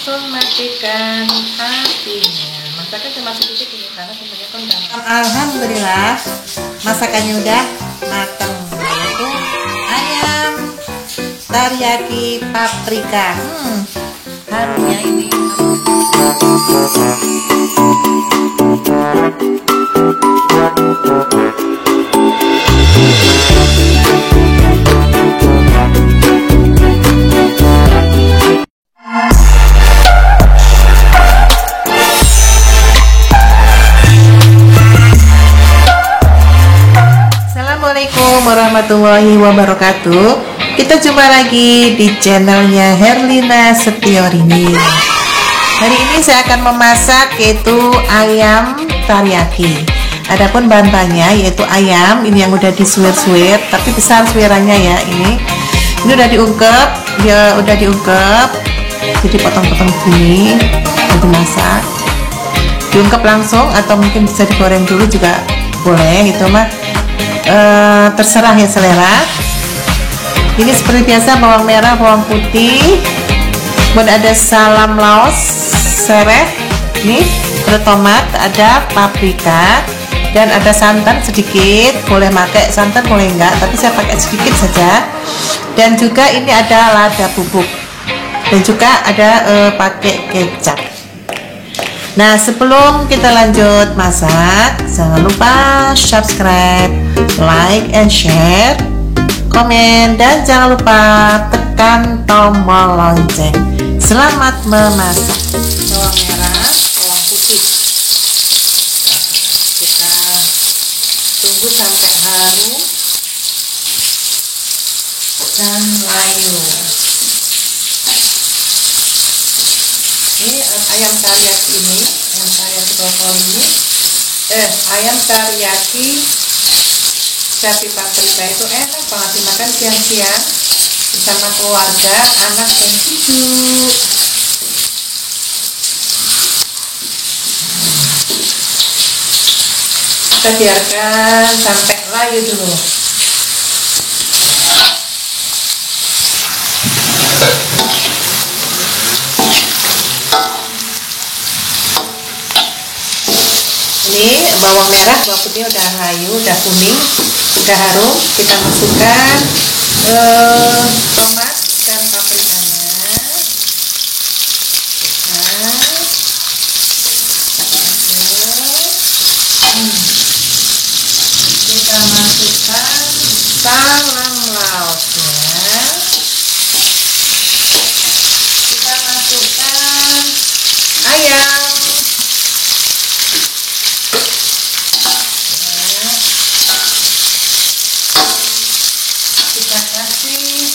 langsung matikan apinya. Masaknya cuma sedikit ini karena semuanya kan udah. Alhamdulillah masakannya udah matang, yaitu ayam teriyaki paprika. Harumnya ini. Assalamualaikum warahmatullahi wabarakatuh. Kita jumpa lagi di channelnya Herlina Setiorini. Hari ini saya akan memasak yaitu ayam teriyaki. Adapun bahan-bahannya yaitu ayam ini yang udah disuir-suir, tapi besar suirannya ya. Ini udah diungkep, dia udah diungkep, jadi potong-potong gini untuk masak. Diungkep langsung atau mungkin bisa digoreng dulu juga boleh, itu mah terserah ya selera. Ini seperti biasa bawang merah, bawang putih, kemudian ada salam laos, sereh, nih ada tomat, ada paprika, dan ada santan sedikit. Boleh pakai santan boleh enggak, tapi saya pakai sedikit saja. Dan juga ini ada lada bubuk, dan juga ada pakai kecap. Nah, sebelum kita lanjut masak, jangan lupa subscribe, like, and share, komen, dan jangan lupa tekan tombol lonceng. Selamat memasak. Bawang merah, bawang putih. Kita tunggu sampai harum dan layu. Ini ayam teriyaki ini, ayam teriyaki brokol ini, ayam teriyaki cabai paprika itu enak banget dimakan siang-siang bersama keluarga, anak dan cucu. Kita biarkan sampai layu dulu. Ini bawang merah, bawang putih udah layu, udah kuning, udah harum. Kita masukkan tomat dan paprikanya. Kita masukkan salam laosnya. Kita masukkan ayam. Kita kasih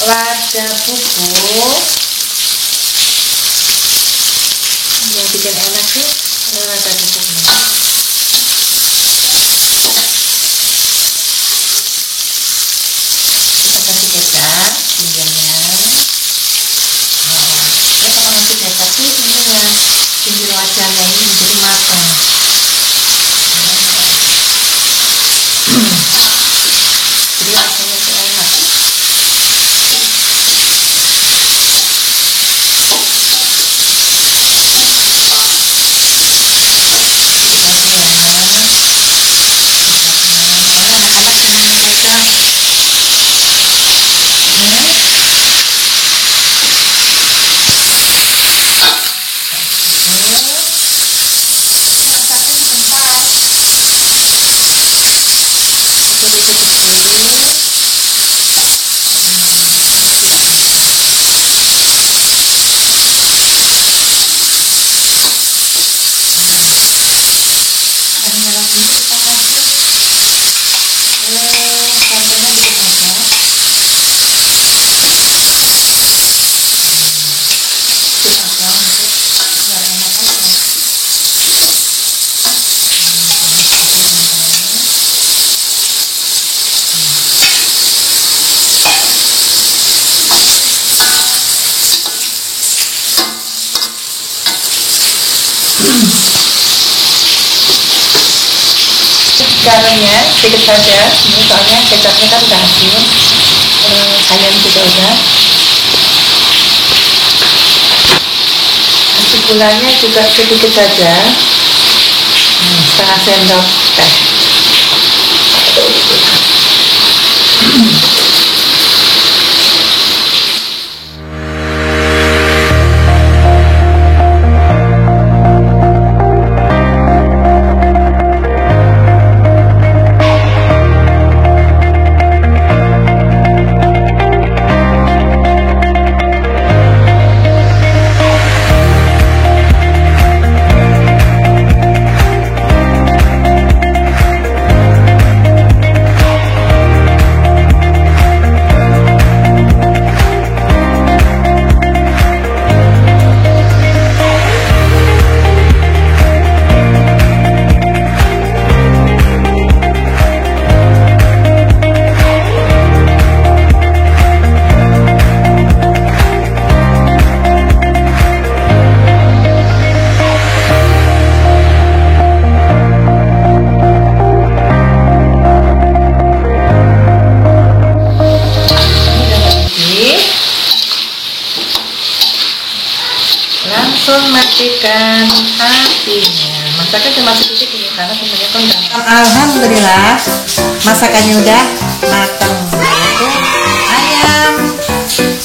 lada bubuk. Yang bikin enak sih lada bubuknya. Kita kasih kecap bumbunya. Kalau ngasih kecap tuh ini ya pinggir wajahnya ini jadi matang. Jadi rasanya tuh enak. Anak-anak jangan megang. Garamnya sedikit saja, ini soalnya kecapnya kan udah habis, ayam juga udah. gulanya juga sedikit saja, setengah sendok teh. Langsung matikan apinya. Masaknya cuma sedikit ini karena semuanya kan gampang. Alhamdulillah masakannya udah matang. Itu ayam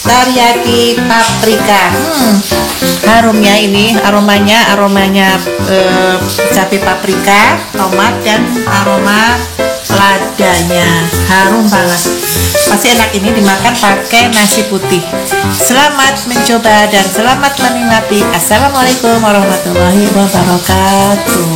teriyaki paprika. Harumnya ini aromanya cabai paprika, tomat dan aroma ladanya harum banget. Pasti enak ini dimakan pakai nasi putih. Selamat mencoba dan selamat menikmati. Assalamualaikum warahmatullahi wabarakatuh.